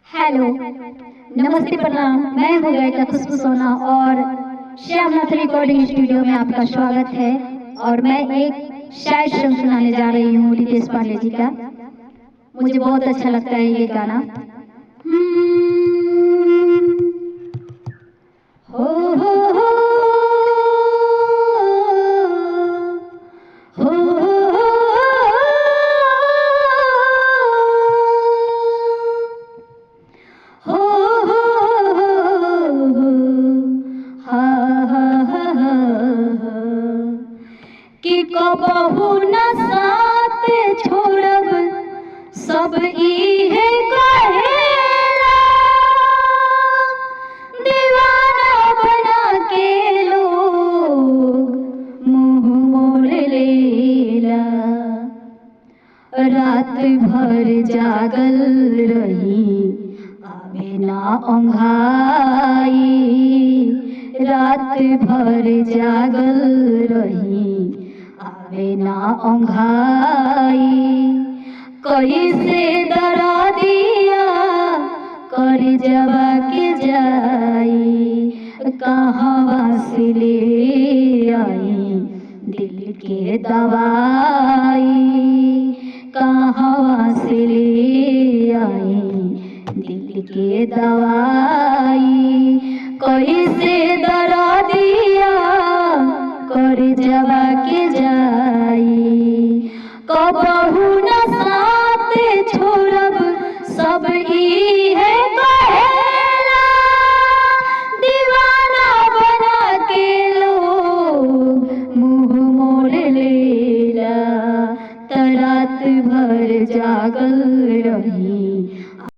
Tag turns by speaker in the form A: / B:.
A: Hello, नमस्ते, प्रणाम। मैं हूँ गायिका खुशबू सोना और श्यामनाथ रिकॉर्डिंग स्टूडियो में आपका स्वागत है। और मैं एक शायद सॉन्ग सुनाने जा रही हूँ रितेश पांडे जी का। मुझे बहुत अच्छा लगता है ये गाना। हो हो हो हो कि कबहू न साथ छोड़ब सब इहे कहेला, दीवाना बना के लोग मुंह मोड़ लेला। रात भर जागल रही आवे ना ओंघाई, रात भर जागल रही आवे ना ओंघाई। कैसे डरा दिया कर जवा के जाई, कहाँ से ले आई दिल के दवाई, कहाँ से ले आई दिल के दवाई। कैसे डरा